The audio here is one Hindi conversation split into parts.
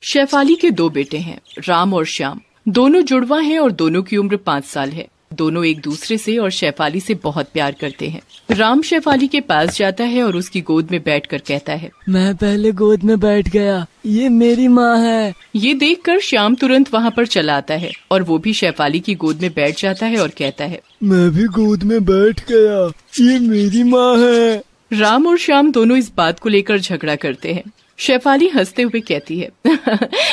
शेफाली के दो बेटे हैं, राम और श्याम। दोनों जुड़वा हैं और दोनों की उम्र 5 साल है। दोनों एक दूसरे से और शेफाली से बहुत प्यार करते हैं। राम शेफाली के पास जाता है और उसकी गोद में बैठकर कहता है, मैं पहले गोद में बैठ गया, ये मेरी माँ है। ये देखकर श्याम तुरंत वहाँ पर चला आता है और वो भी शेफाली की गोद में बैठ जाता है और कहता है, मैं भी गोद में बैठ गया, ये मेरी माँ है। राम और श्याम दोनों इस बात को लेकर झगड़ा करते हैं। शेफाली हंसते हुए कहती है,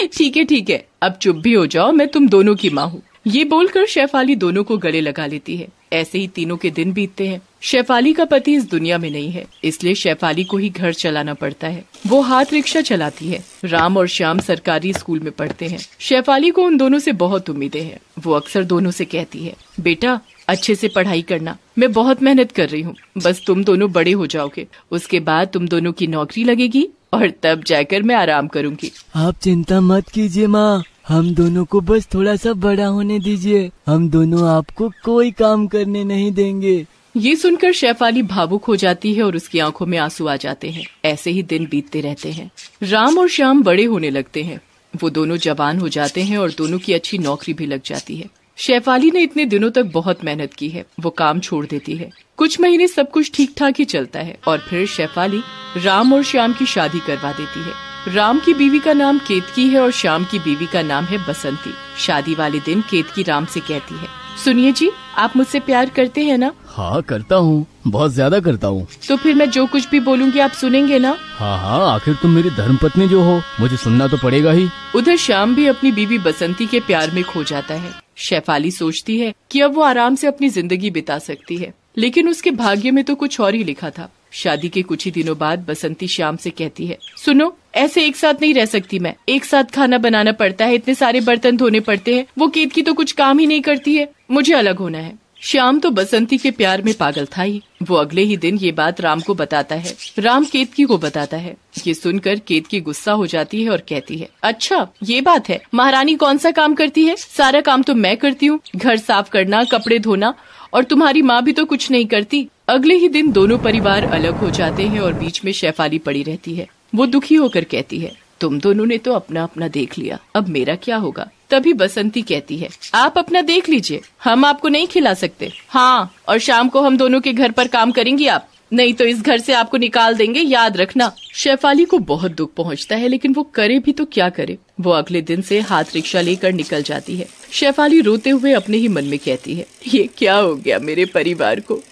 ठीक है, अब चुप भी हो जाओ, मैं तुम दोनों की माँ हूँ। ये बोलकर शेफाली दोनों को गले लगा लेती है। ऐसे ही तीनों के दिन बीतते हैं। शेफाली का पति इस दुनिया में नहीं है, इसलिए शेफाली को ही घर चलाना पड़ता है। वो हाथ रिक्शा चलाती है। राम और श्याम सरकारी स्कूल में पढ़ते हैं। शेफाली को उन दोनों से बहुत उम्मीदें हैं। वो अक्सर दोनों से कहती है, बेटा अच्छे से पढ़ाई करना, मैं बहुत मेहनत कर रही हूँ, बस तुम दोनों बड़े हो जाओगे, उसके बाद तुम दोनों की नौकरी लगेगी और तब जाकर मैं आराम करूँगी। आप चिंता मत कीजिए माँ, हम दोनों को बस थोड़ा सा बड़ा होने दीजिए, हम दोनों आपको कोई काम करने नहीं देंगे। ये सुनकर शेफाली भावुक हो जाती है और उसकी आंखों में आंसू आ जाते हैं। ऐसे ही दिन बीतते रहते हैं। राम और श्याम बड़े होने लगते हैं। वो दोनों जवान हो जाते हैं और दोनों की अच्छी नौकरी भी लग जाती है। शेफाली ने इतने दिनों तक बहुत मेहनत की है। वो काम छोड़ देती है। कुछ महीने सब कुछ ठीक ठाक ही चलता है और फिर शेफाली राम और श्याम की शादी करवा देती है। राम की बीवी का नाम केतकी है और श्याम की बीवी का नाम है बसंती। शादी वाले दिन केतकी राम से कहती है, सुनिए जी, आप मुझसे प्यार करते हैं ना? हाँ करता हूँ, बहुत ज्यादा करता हूँ। तो फिर मैं जो कुछ भी बोलूँगी आप सुनेंगे ना? हाँ, आखिर तुम मेरी धर्मपत्नी जो हो, मुझे सुनना तो पड़ेगा ही। उधर श्याम भी अपनी बीवी बसंती के प्यार में खो जाता है। शेफाली सोचती है कि अब वो आराम से अपनी जिंदगी बिता सकती है, लेकिन उसके भाग्य में तो कुछ और ही लिखा था। शादी के कुछ ही दिनों बाद बसंती श्याम से कहती है, सुनो, ऐसे एक साथ नहीं रह सकती मैं। एक साथ खाना बनाना पड़ता है, इतने सारे बर्तन धोने पड़ते हैं। वो केतकी तो कुछ काम ही नहीं करती है, मुझे अलग होना है। श्याम तो बसंती के प्यार में पागल था ही। वो अगले ही दिन ये बात राम को बताता है। राम केतकी को बताता है। ये सुनकर केतकी गुस्सा हो जाती है और कहती है, अच्छा ये बात है, महारानी कौन सा काम करती है? सारा काम तो मैं करती हूँ, घर साफ करना, कपड़े धोना, और तुम्हारी माँ भी तो कुछ नहीं करती। अगले ही दिन दोनों परिवार अलग हो जाते हैं और बीच में शेफाली पड़ी रहती है। वो दुखी होकर कहती है, तुम दोनों ने तो अपना अपना देख लिया, अब मेरा क्या होगा? तभी बसंती कहती है, आप अपना देख लीजिए, हम आपको नहीं खिला सकते। हाँ, और शाम को हम दोनों के घर पर काम करेंगी आप, नहीं तो इस घर से आपको निकाल देंगे, याद रखना। शेफाली को बहुत दुख पहुंचता है, लेकिन वो करे भी तो क्या करे। वो अगले दिन से हाथ रिक्शा लेकर निकल जाती है। शेफाली रोते हुए अपने ही मन में कहती है, ये क्या हो गया मेरे परिवार को?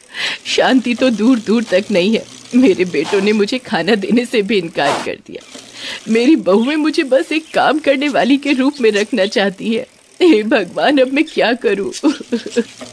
शांति तो दूर दूर तक नहीं है। मेरे बेटों ने मुझे खाना देने से भी इनकार कर दिया। मेरी बहुएं मुझे बस एक काम करने वाली के रूप में रखना चाहती है। हे भगवान, अब मैं क्या करूं?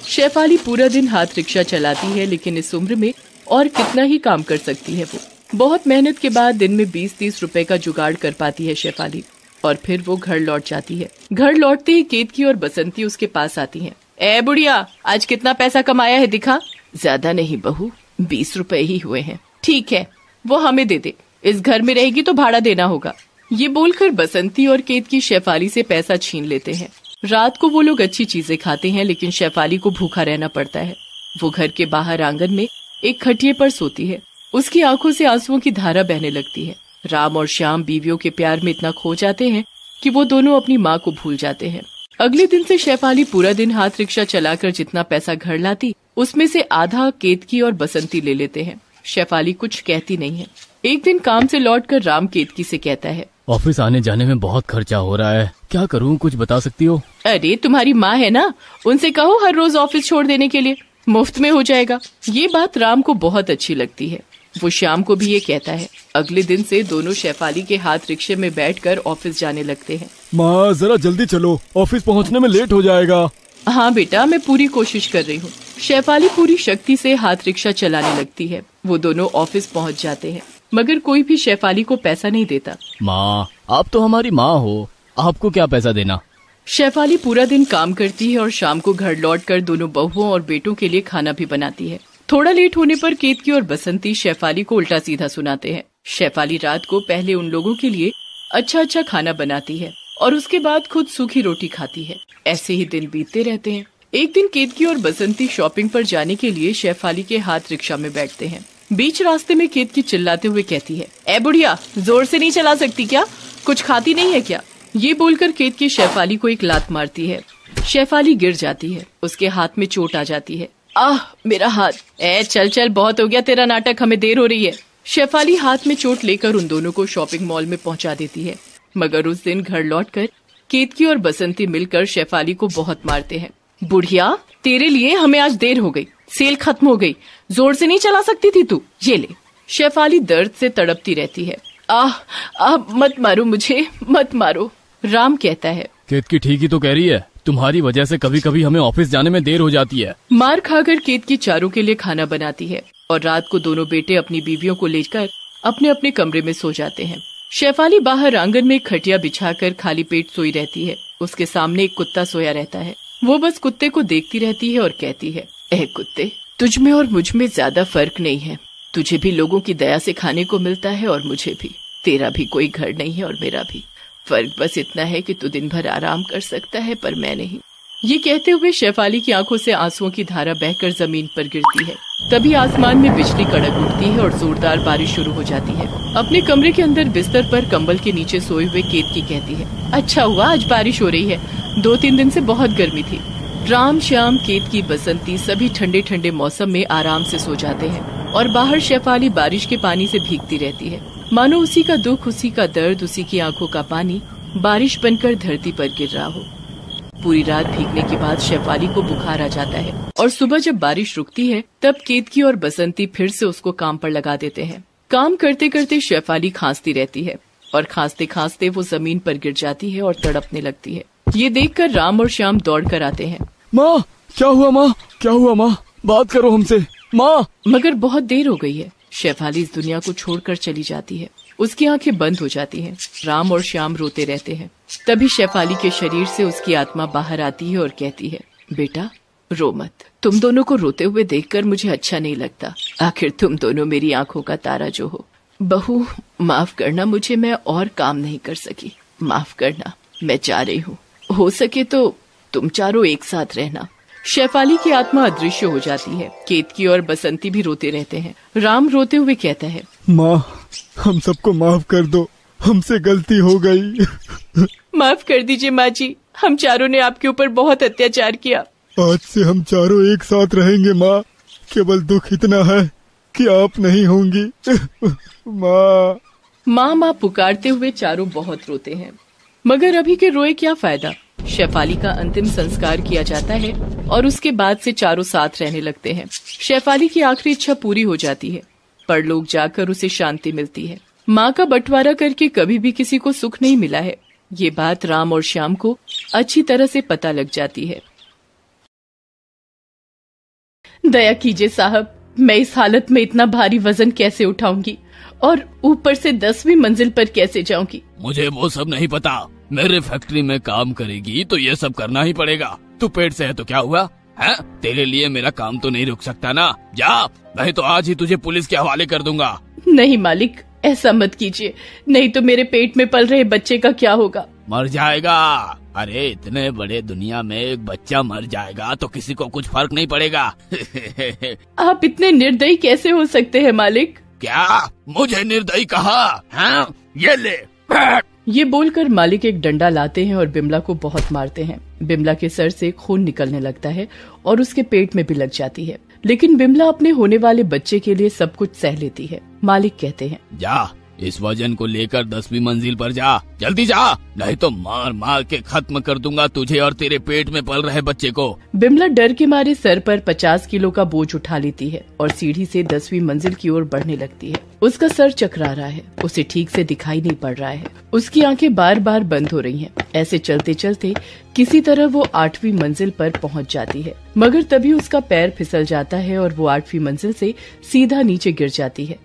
शेफाली पूरा दिन हाथ रिक्शा चलाती है, लेकिन इस उम्र में और कितना ही काम कर सकती है। वो बहुत मेहनत के बाद दिन में 20-30 रुपए का जुगाड़ कर पाती है शेफाली, और फिर वो घर लौट जाती है। घर लौटते ही केतकी और बसंती उसके पास आती हैं। ए बुढ़िया, आज कितना पैसा कमाया है दिखा? ज्यादा नहीं बहू, 20 रुपए ही हुए हैं। ठीक है, वो हमें दे दे, इस घर में रहेगी तो भाड़ा देना होगा। ये बोलकर बसंती और केतकी शेफाली से पैसा छीन लेते हैं। रात को वो लोग अच्छी चीजें खाते हैं, लेकिन शेफाली को भूखा रहना पड़ता है। वो घर के बाहर आंगन में एक खटिये पर सोती है। उसकी आंखों से आंसुओं की धारा बहने लगती है। राम और श्याम बीवियों के प्यार में इतना खो जाते हैं कि वो दोनों अपनी माँ को भूल जाते हैं। अगले दिन से शेफाली पूरा दिन हाथ रिक्शा चलाकर जितना पैसा घर लाती, उसमें से आधा केतकी और बसंती ले लेते हैं। शेफाली कुछ कहती नहीं है। एक दिन काम से लौटकर राम केतकी से कहता है, ऑफिस आने जाने में बहुत खर्चा हो रहा है, क्या करूँ, कुछ बता सकती हो? अरे तुम्हारी माँ है ना, उनसे कहो हर रोज ऑफिस छोड़ देने के लिए, मुफ्त में हो जाएगा। ये बात राम को बहुत अच्छी लगती है। वो श्याम को भी ये कहता है। अगले दिन से दोनों शेफाली के हाथ रिक्शे में बैठकर ऑफिस जाने लगते हैं। माँ जरा जल्दी चलो, ऑफिस पहुँचने में लेट हो जाएगा। हाँ बेटा, मैं पूरी कोशिश कर रही हूँ। शेफाली पूरी शक्ति से हाथ रिक्शा चलाने लगती है। वो दोनों ऑफिस पहुँच जाते हैं, मगर कोई भी शेफाली को पैसा नहीं देता। माँ, आप तो हमारी माँ हो, आपको क्या पैसा देना? शेफाली पूरा दिन काम करती है और शाम को घर लौटकर दोनों बहुओं और बेटों के लिए खाना भी बनाती है। थोड़ा लेट होने पर केतकी और बसंती शेफाली को उल्टा सीधा सुनाते हैं। शेफाली रात को पहले उन लोगों के लिए अच्छा खाना बनाती है और उसके बाद खुद सूखी रोटी खाती है। ऐसे ही दिन बीतते रहते हैं। एक दिन केतकी और बसंती शॉपिंग पर जाने के लिए शेफाली के हाथ रिक्शा में बैठते हैं। बीच रास्ते में केतकी चिल्लाते हुए कहती है, ए बुढ़िया, जोर से नहीं चला सकती क्या? कुछ खाती नहीं है क्या? ये बोलकर केतकी शेफाली को एक लात मारती है। शेफाली गिर जाती है, उसके हाथ में चोट आ जाती है। आह मेरा हाथ। चल चल बहुत हो गया तेरा नाटक, हमें देर हो रही है। शेफाली हाथ में चोट लेकर उन दोनों को शॉपिंग मॉल में पहुंचा देती है। मगर उस दिन घर लौटकर केतकी और बसंती मिलकर शेफाली को बहुत मारते हैं। बुढ़िया, तेरे लिए हमें आज देर हो गई, सेल खत्म हो गई, जोर से नहीं चला सकती थी तू, ये ले। शेफाली दर्द से तड़पती रहती है। आह मत मारो मुझे, मत मारो। राम कहता है, केतकी ठीक ही तो कह रही है, तुम्हारी वजह से कभी कभी हमें ऑफिस जाने में देर हो जाती है। मार खाकर केतकी चारों के लिए खाना बनाती है और रात को दोनों बेटे अपनी बीवियों को लेकर अपने अपने कमरे में सो जाते हैं। शेफाली बाहर आंगन में खटिया बिछाकर खाली पेट सोई रहती है। उसके सामने एक कुत्ता सोया रहता है। वो बस कुत्ते को देखती रहती है और कहती है, कुत्ते, तुझ में और मुझ में ज्यादा फर्क नहीं है। तुझे भी लोगों की दया से खाने को मिलता है और मुझे भी। तेरा भी कोई घर नहीं है और मेरा भी। फर्क बस इतना है कि तू दिन भर आराम कर सकता है पर मैं नहीं। ये कहते हुए शेफाली की आंखों से आंसुओं की धारा बहकर जमीन पर गिरती है। तभी आसमान में बिजली कड़क उठती है और जोरदार बारिश शुरू हो जाती है। अपने कमरे के अंदर बिस्तर पर कंबल के नीचे सोए हुए केतकी कहती है, अच्छा हुआ आज बारिश हो रही है, 2-3 दिन से बहुत गर्मी थी। राम, श्याम, केतकी, बसंती सभी ठंडे ठंडे मौसम में आराम से सो जाते हैं और बाहर शेफाली बारिश के पानी से भीगती रहती है। मानो उसी का दुख, उसी का दर्द, उसी की आंखों का पानी बारिश बनकर धरती पर गिर रहा हो। पूरी रात भीगने के बाद शेफाली को बुखार आ जाता है और सुबह जब बारिश रुकती है तब केतकी और बसंती फिर से उसको काम पर लगा देते हैं। काम करते करते शेफाली खांसती रहती है और खांसते खांसते वो जमीन पर गिर जाती है और तड़पने लगती है। ये देखकर राम और श्याम दौड़ कर आते हैं। माँ क्या हुआ, माँ क्या हुआ, माँ बात करो हमसे माँ। मगर बहुत देर हो गई है। शेफाली इस दुनिया को छोड़कर चली जाती है। उसकी आंखें बंद हो जाती हैं। राम और श्याम रोते रहते हैं। तभी शेफाली के शरीर से उसकी आत्मा बाहर आती है और कहती है, बेटा रो मत, तुम दोनों को रोते हुए देखकर मुझे अच्छा नहीं लगता। आखिर तुम दोनों मेरी आंखों का तारा जो हो। बहू माफ करना मुझे, मैं और काम नहीं कर सकी, माफ करना, मैं जा रही हूँ। हो सके तो तुम चारों एक साथ रहना। शेफाली की आत्मा अदृश्य हो जाती है। केतकी और बसंती भी रोते रहते हैं। राम रोते हुए कहता है, माँ हम सबको माफ कर दो, हमसे गलती हो गई। माफ कर दीजिए माँ जी, हम चारों ने आपके ऊपर बहुत अत्याचार किया। आज से हम चारों एक साथ रहेंगे माँ, केवल दुख इतना है कि आप नहीं होंगी। माँ माँ माँ पुकारते हुए चारों बहुत रोते हैं। मगर अभी के रोए क्या फायदा। शेफाली का अंतिम संस्कार किया जाता है और उसके बाद से चारों साथ रहने लगते हैं। शेफाली की आखिरी इच्छा पूरी हो जाती है। परलोक जाकर उसे शांति मिलती है। माँ का बंटवारा करके कभी भी किसी को सुख नहीं मिला है। ये बात राम और श्याम को अच्छी तरह से पता लग जाती है। दया कीजिए साहब, मैं इस हालत में इतना भारी वजन कैसे उठाऊंगी और ऊपर से 10वीं मंजिल पर कैसे जाऊंगी। मुझे वो सब नहीं पता, मेरे फैक्ट्री में काम करेगी तो ये सब करना ही पड़ेगा। तू पेट से है तो क्या हुआ है, तेरे लिए मेरा काम तो नहीं रुक सकता ना। जा, नहीं तो आज ही तुझे पुलिस के हवाले कर दूंगा। नहीं मालिक, ऐसा मत कीजिए, नहीं तो मेरे पेट में पल रहे बच्चे का क्या होगा। मर जाएगा। अरे इतने बड़े दुनिया में एक बच्चा मर जाएगा तो किसी को कुछ फर्क नहीं पड़ेगा। आप इतने निर्दयी कैसे हो सकते हैं मालिक। क्या मुझे निर्दयी कहा है? ये ले। ये बोलकर मालिक एक डंडा लाते हैं और बिमला को बहुत मारते हैं। बिमला के सर से खून निकलने लगता है और उसके पेट में भी लग जाती है। लेकिन बिमला अपने होने वाले बच्चे के लिए सब कुछ सह लेती है। मालिक कहते हैं, जा इस वजन को लेकर 10वीं मंजिल पर जा, जल्दी जा, नहीं तो मार मार के खत्म कर दूंगा तुझे और तेरे पेट में पल रहे बच्चे को। बिमला डर के मारे सर पर 50 किलो का बोझ उठा लेती है और सीढ़ी से 10वीं मंजिल की ओर बढ़ने लगती है। उसका सर चकरा रहा है, उसे ठीक से दिखाई नहीं पड़ रहा है, उसकी आंखें बार बार बंद हो रही हैं। ऐसे चलते चलते किसी तरह वो 8वीं मंजिल पर पहुंच जाती है। मगर तभी उसका पैर फिसल जाता है और वो 8वीं मंजिल से सीधा नीचे गिर जाती है।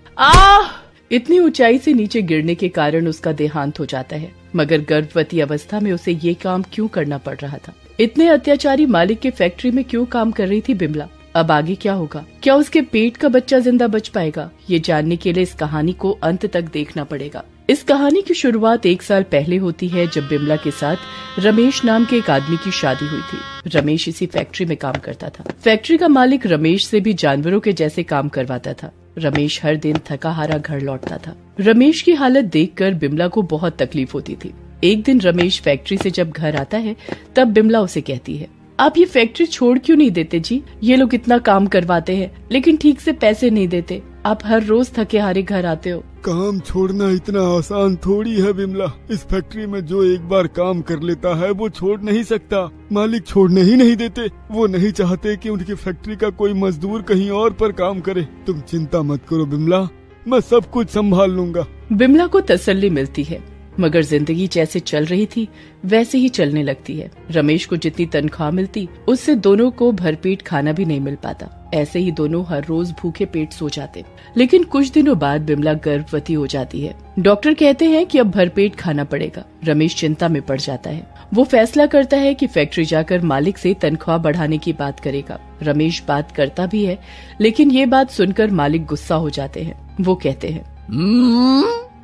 इतनी ऊंचाई से नीचे गिरने के कारण उसका देहांत हो जाता है। मगर गर्भवती अवस्था में उसे ये काम क्यों करना पड़ रहा था? इतने अत्याचारी मालिक के फैक्ट्री में क्यों काम कर रही थी बिमला? अब आगे क्या होगा? क्या उसके पेट का बच्चा जिंदा बच पाएगा? ये जानने के लिए इस कहानी को अंत तक देखना पड़ेगा। इस कहानी की शुरुआत 1 साल पहले होती है, जब बिमला के साथ रमेश नाम के एक आदमी की शादी हुई थी। रमेश इसी फैक्ट्री में काम करता था। फैक्ट्री का मालिक रमेश से भी जानवरों के जैसे काम करवाता था। रमेश हर दिन थका हारा घर लौटता था। रमेश की हालत देखकर बिमला को बहुत तकलीफ होती थी। एक दिन रमेश फैक्ट्री से जब घर आता है तब बिमला उसे कहती है, आप ये फैक्ट्री छोड़ क्यों नहीं देते जी? ये लोग इतना काम करवाते हैं लेकिन ठीक से पैसे नहीं देते। आप हर रोज थके हारे घर आते हो। काम छोड़ना इतना आसान थोड़ी है बिमला। इस फैक्ट्री में जो एक बार काम कर लेता है वो छोड़ नहीं सकता। मालिक छोड़ने ही नहीं देते। वो नहीं चाहते कि उनकी फैक्ट्री का कोई मजदूर कहीं और पर काम करे। तुम चिंता मत करो बिमला, मैं सब कुछ संभाल लूंगा। बिमला को तसल्ली मिलती है, मगर जिंदगी जैसे चल रही थी वैसे ही चलने लगती है। रमेश को जितनी तनख्वाह मिलती उससे दोनों को भरपेट खाना भी नहीं मिल पाता। ऐसे ही दोनों हर रोज भूखे पेट सो जाते। लेकिन कुछ दिनों बाद बिमला गर्भवती हो जाती है। डॉक्टर कहते हैं कि अब भरपेट खाना पड़ेगा। रमेश चिंता में पड़ जाता है। वो फैसला करता है कि फैक्ट्री जाकर मालिक से तनख्वाह बढ़ाने की बात करेगा। रमेश बात करता भी है, लेकिन ये बात सुनकर मालिक गुस्सा हो जाते हैं। वो कहते हैं,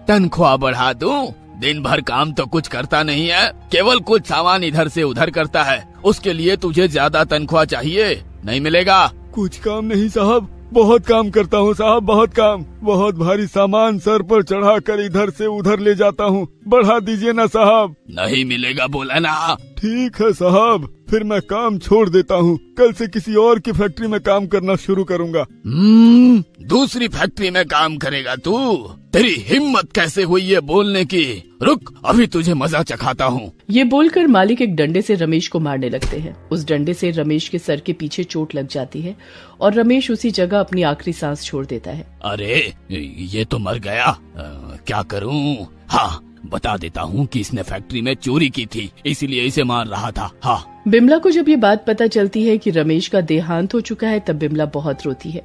तनख्वाह बढ़ा दूं? दिन भर काम तो कुछ करता नहीं है, केवल कुछ सामान इधर से उधर करता है। उसके लिए तुझे ज्यादा तनख्वाह चाहिए? नहीं मिलेगा। कुछ काम नहीं साहब, बहुत काम करता हूँ साहब, बहुत काम। बहुत भारी सामान सर पर चढ़ाकर इधर से उधर ले जाता हूँ। बढ़ा दीजिए ना साहब। नहीं मिलेगा बोला ना। ठीक है साहब, फिर मैं काम छोड़ देता हूँ। कल से किसी और की फैक्ट्री में काम करना शुरू करूँगा। दूसरी फैक्ट्री में काम करेगा तू? तेरी हिम्मत कैसे हुई ये बोलने की? रुक, अभी तुझे मजा चखाता हूँ। ये बोलकर मालिक एक डंडे से रमेश को मारने लगते हैं। उस डंडे से रमेश के सर के पीछे चोट लग जाती है और रमेश उसी जगह अपनी आखिरी सांस छोड़ देता है। अरे ये तो मर गया। क्या करूँ? हाँ, बता देता हूँ कि इसने फैक्ट्री में चोरी की थी, इसीलिए इसे मार रहा था। हाँ। बिमला को जब ये बात पता चलती है कि रमेश का देहांत हो चुका है तब बिमला बहुत रोती है।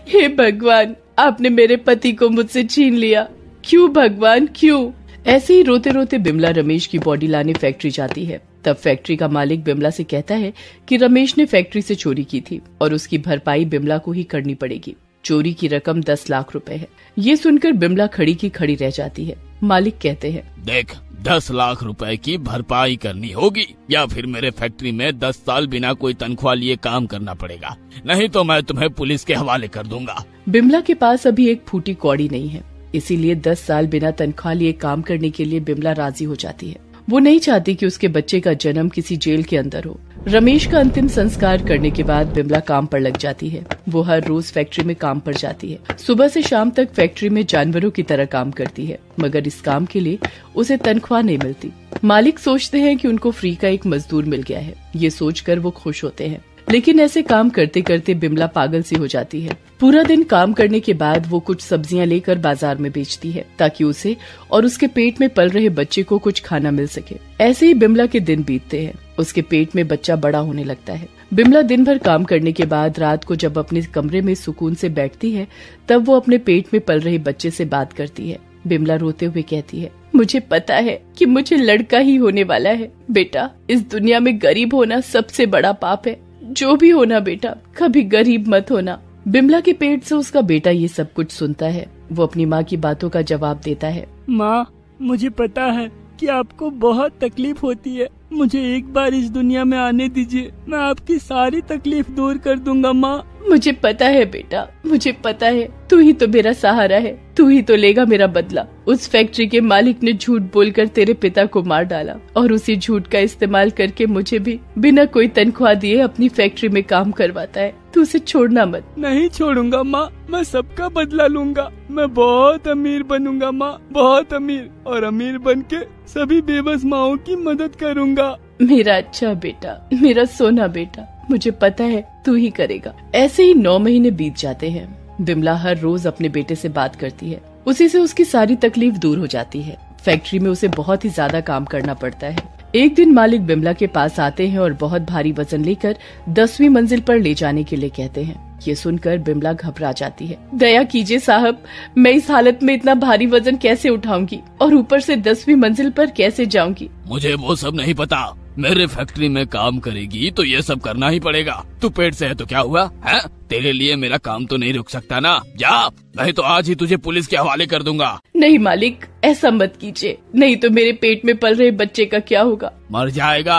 हे भगवान, आपने मेरे पति को मुझसे छीन लिया। क्यों भगवान, क्यों? ऐसे ही रोते रोते बिमला रमेश की बॉडी लाने फैक्ट्री जाती है। तब फैक्ट्री का मालिक बिमला से कहता है कि रमेश ने फैक्ट्री से चोरी की थी और उसकी भरपाई बिमला को ही करनी पड़ेगी। चोरी की रकम 10 लाख रुपए है। ये सुनकर बिमला खड़ी की खड़ी रह जाती है। मालिक कहते हैं, देख, 10 लाख रुपए की भरपाई करनी होगी या फिर मेरे फैक्ट्री में 10 साल बिना कोई तनख्वाह लिए काम करना पड़ेगा, नहीं तो मैं तुम्हें पुलिस के हवाले कर दूंगा। बिमला के पास अभी एक फूटी कौड़ी नहीं है, इसीलिए 10 साल बिना तनख्वाह लिए काम करने के लिए बिमला राजी हो जाती है। वो नहीं चाहती कि उसके बच्चे का जन्म किसी जेल के अंदर हो। रमेश का अंतिम संस्कार करने के बाद बिमला काम पर लग जाती है। वो हर रोज फैक्ट्री में काम पर जाती है। सुबह से शाम तक फैक्ट्री में जानवरों की तरह काम करती है, मगर इस काम के लिए उसे तनख्वाह नहीं मिलती। मालिक सोचते हैं कि उनको फ्री का एक मजदूर मिल गया है। ये सोचकर वो खुश होते हैं, लेकिन ऐसे काम करते करते बिमला पागल सी हो जाती है। पूरा दिन काम करने के बाद वो कुछ सब्जियां लेकर बाजार में बेचती है ताकि उसे और उसके पेट में पल रहे बच्चे को कुछ खाना मिल सके। ऐसे ही बिमला के दिन बीतते हैं। उसके पेट में बच्चा बड़ा होने लगता है। बिमला दिन भर काम करने के बाद रात को जब अपने कमरे में सुकून से बैठती है तब वो अपने पेट में पल रहे बच्चे से बात करती है। बिमला रोते हुए कहती है, मुझे पता है कि मुझे लड़का ही होने वाला है। बेटा, इस दुनिया में गरीब होना सबसे बड़ा पाप है। जो भी होना बेटा, कभी गरीब मत होना। बिमला के पेट से उसका बेटा ये सब कुछ सुनता है। वो अपनी माँ की बातों का जवाब देता है, माँ, मुझे पता है कि आपको बहुत तकलीफ होती है। मुझे एक बार इस दुनिया में आने दीजिए, मैं आपकी सारी तकलीफ दूर कर दूंगा। माँ, मुझे पता है बेटा, मुझे पता है। तू ही तो मेरा सहारा है, तू ही तो लेगा मेरा बदला। उस फैक्ट्री के मालिक ने झूठ बोलकर तेरे पिता को मार डाला और उसी झूठ का इस्तेमाल करके मुझे भी बिना कोई तनख्वाह दिए अपनी फैक्ट्री में काम करवाता है। तू उसे छोड़ना मत। नहीं छोड़ूंगा माँ, मैं सबका बदला लूंगा। मैं बहुत अमीर बनूंगा माँ, बहुत अमीर, और अमीर बनके सभी बेबस माँओं की मदद करूंगा। मेरा अच्छा बेटा, मेरा सोना बेटा, मुझे पता है तू ही करेगा। ऐसे ही 9 महीने बीत जाते हैं। बिमला हर रोज अपने बेटे से बात करती है। उसी से उसकी सारी तकलीफ दूर हो जाती है। फैक्ट्री में उसे बहुत ही ज्यादा काम करना पड़ता है। एक दिन मालिक बिमला के पास आते हैं और बहुत भारी वजन लेकर 10वीं मंजिल पर ले जाने के लिए कहते हैं। ये सुनकर बिमला घबरा जाती है। दया कीजिए साहब, मैं इस हालत में इतना भारी वजन कैसे उठाऊंगी और ऊपर से 10वीं मंजिल पर कैसे जाऊंगी? मुझे वो सब नहीं पता। मेरे फैक्ट्री में काम करेगी तो ये सब करना ही पड़ेगा। तू पेट से है तो क्या हुआ है? तेरे लिए मेरा काम तो नहीं रुक सकता ना। जा, नहीं तो आज ही तुझे पुलिस के हवाले कर दूंगा। नहीं मालिक, ऐसा मत कीजिए, नहीं तो मेरे पेट में पल रहे बच्चे का क्या होगा? मर जाएगा।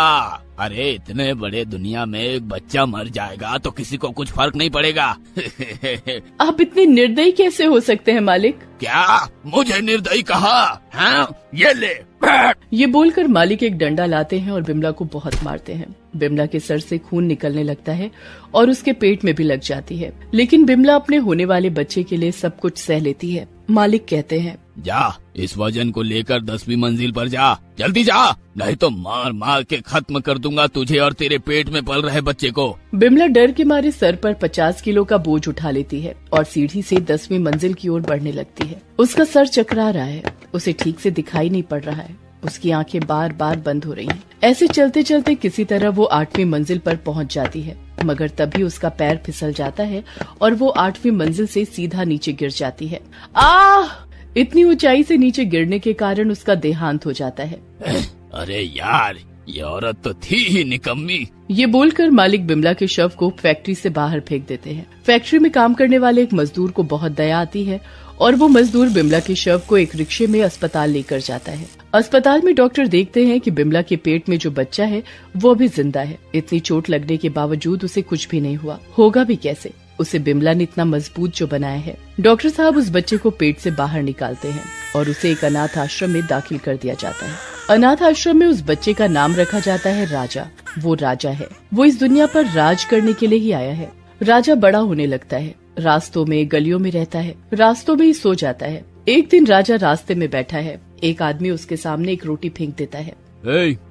अरे इतने बड़े दुनिया में एक बच्चा मर जाएगा तो किसी को कुछ फर्क नहीं पड़ेगा। आप इतने निर्दयी कैसे हो सकते हैं मालिक? क्या मुझे निर्दयी कहा? हाँ, ये ले, ये बोलकर मालिक एक डंडा लाते हैं और बिमला को बहुत मारते हैं। बिमला के सर से खून निकलने लगता है और उसके पेट में भी लग जाती है, लेकिन बिमला अपने होने वाले बच्चे के लिए सब कुछ सह लेती है। मालिक कहते हैं, जा इस वजन को लेकर 10वीं मंजिल पर जा, जल्दी जा, नहीं तो मार मार के खत्म कर दूंगा तुझे और तेरे पेट में पल रहे बच्चे को। बिमला डर के मारे सर पर 50 किलो का बोझ उठा लेती है और सीढ़ी से 10वीं मंजिल की ओर बढ़ने लगती है। उसका सर चकरा रहा है, उसे ठीक से दिखाई नहीं पड़ रहा है, उसकी आंखें बार बार बंद हो रही हैं। ऐसे चलते चलते किसी तरह वो 8वीं मंजिल पर पहुंच जाती है, मगर तभी उसका पैर फिसल जाता है और वो 8वीं मंजिल से सीधा नीचे गिर जाती है। इतनी ऊंचाई से नीचे गिरने के कारण उसका देहांत हो जाता है। अरे यार, ये औरत तो थी ही निकम्मी। ये बोलकर मालिक बिमला के शव को फैक्ट्री से बाहर फेंक देते हैं। फैक्ट्री में काम करने वाले एक मजदूर को बहुत दया आती है और वो मजदूर बिमला के शव को एक रिक्शे में अस्पताल लेकर जाता है। अस्पताल में डॉक्टर देखते हैं कि बिमला के पेट में जो बच्चा है वो अभी जिंदा है। इतनी चोट लगने के बावजूद उसे कुछ भी नहीं हुआ, होगा भी कैसे? उसे बिमला ने इतना मजबूत जो बनाया है। डॉक्टर साहब उस बच्चे को पेट से बाहर निकालते हैं और उसे एक अनाथ आश्रम में दाखिल कर दिया जाता है। अनाथ आश्रम में उस बच्चे का नाम रखा जाता है राजा। वो राजा है, वो इस दुनिया पर राज करने के लिए ही आया है। राजा बड़ा होने लगता है, रास्तों में गलियों में रहता है, रास्तों में ही सो जाता है। एक दिन राजा रास्ते में बैठा है, एक आदमी उसके सामने एक रोटी फेंक देता है।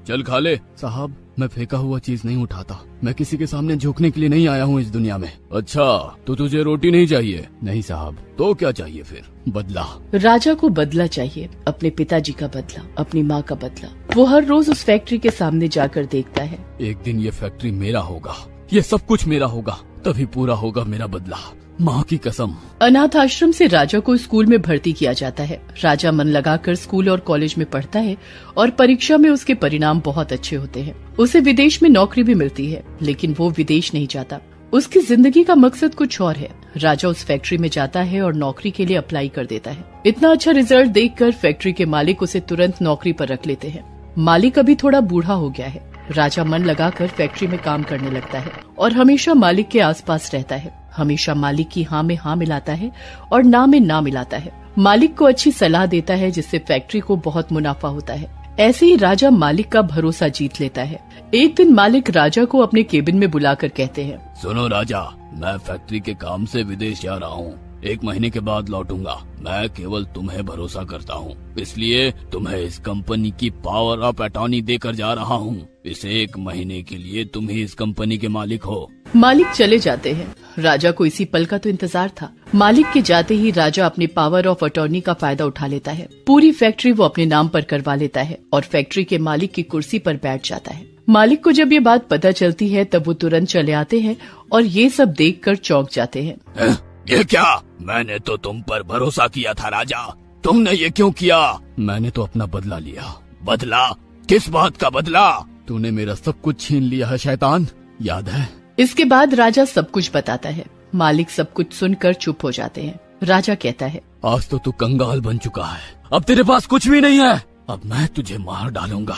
चल खा ले। साहब, मैं फेंका हुआ चीज नहीं उठाता, मैं किसी के सामने झुकने के लिए नहीं आया हूँ इस दुनिया में। अच्छा, तो तुझे रोटी नहीं चाहिए? नहीं साहब। तो क्या चाहिए फिर? बदला। राजा को बदला चाहिए, अपने पिताजी का बदला, अपनी माँ का बदला। वो हर रोज उस फैक्ट्री के सामने जाकर देखता है। एक दिन ये फैक्ट्री मेरा होगा, ये सब कुछ मेरा होगा, तभी पूरा होगा मेरा बदला, माँ की कसम। अनाथ आश्रम से राजा को स्कूल में भर्ती किया जाता है। राजा मन लगाकर स्कूल और कॉलेज में पढ़ता है और परीक्षा में उसके परिणाम बहुत अच्छे होते हैं। उसे विदेश में नौकरी भी मिलती है, लेकिन वो विदेश नहीं जाता। उसकी जिंदगी का मकसद कुछ और है। राजा उस फैक्ट्री में जाता है और नौकरी के लिए अप्लाई कर देता है। इतना अच्छा रिजल्ट देखकर फैक्ट्री के मालिक उसे तुरंत नौकरी पर रख लेते हैं। मालिक अभी थोड़ा बूढ़ा हो गया है। राजा मन लगाकर फैक्ट्री में काम करने लगता है और हमेशा मालिक के आसपास रहता है। हमेशा मालिक की हाँ में हाँ मिलाता है और ना में ना मिलाता है। मालिक को अच्छी सलाह देता है, जिससे फैक्ट्री को बहुत मुनाफा होता है। ऐसे ही राजा मालिक का भरोसा जीत लेता है। एक दिन मालिक राजा को अपने केबिन में बुलाकर कहते हैं, सुनो राजा, मैं फैक्ट्री के काम से विदेश जा रहा हूँ, 1 महीने के बाद लौटूंगा। मैं केवल तुम्हें भरोसा करता हूँ, इसलिए तुम्हें इस कंपनी की पावर ऑफ अटॉर्नी देकर जा रहा हूँ। इस 1 महीने के लिए तुम ही इस कंपनी के मालिक हो। मालिक चले जाते हैं। राजा को इसी पल का तो इंतजार था। मालिक के जाते ही राजा अपने पावर ऑफ अटॉर्नी का फायदा उठा लेता है। पूरी फैक्ट्री वो अपने नाम पर करवा लेता है और फैक्ट्री के मालिक की कुर्सी पर बैठ जाता है। मालिक को जब ये बात पता चलती है तब वो तुरंत चले आते हैं और ये सब देखकर चौंक जाते हैं। ये क्या? मैंने तो तुम पर भरोसा किया था राजा, तुमने ये क्यों किया? मैंने तो अपना बदला लिया। बदला? किस बात का बदला? तूने मेरा सब कुछ छीन लिया है शैतान, याद है? इसके बाद राजा सब कुछ बताता है। मालिक सब कुछ सुनकर चुप हो जाते हैं। राजा कहता है, आज तो तू कंगाल बन चुका है, अब तेरे पास कुछ भी नहीं है। अब मैं तुझे मार डालूंगा,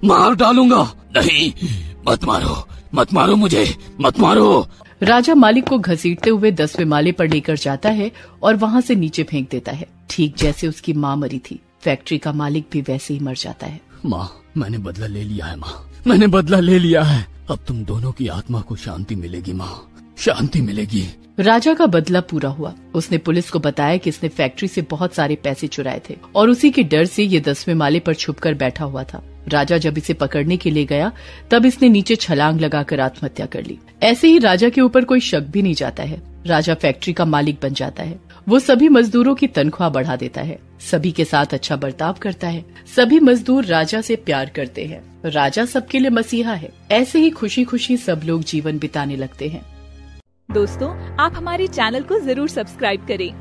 मार डालूंगा। नहीं, मत मारो, मत मारो मुझे, मत मारो। राजा मालिक को घसीटते हुए 10वें माले पर लेकर जाता है और वहाँ से नीचे फेंक देता है, ठीक जैसे उसकी माँ मरी थी। फैक्ट्री का मालिक भी वैसे ही मर जाता है। माँ, मैंने बदला ले लिया है माँ, मैंने बदला ले लिया है। अब तुम दोनों की आत्मा को शांति मिलेगी माँ, शांति मिलेगी। राजा का बदला पूरा हुआ। उसने पुलिस को बताया कि इसने फैक्ट्री से बहुत सारे पैसे चुराए थे और उसी के डर से ये 10वें माले पर छुपकर बैठा हुआ था। राजा जब इसे पकड़ने के लिए गया तब इसने नीचे छलांग लगाकर आत्महत्या कर ली। ऐसे ही राजा के ऊपर कोई शक भी नहीं जाता है। राजा फैक्ट्री का मालिक बन जाता है। वो सभी मजदूरों की तनख्वाह बढ़ा देता है, सभी के साथ अच्छा बर्ताव करता है। सभी मजदूर राजा से प्यार करते हैं। राजा सबके लिए मसीहा है। ऐसे ही खुशी खुशी सब लोग जीवन बिताने लगते हैं। दोस्तों, आप हमारे चैनल को जरूर सब्सक्राइब करें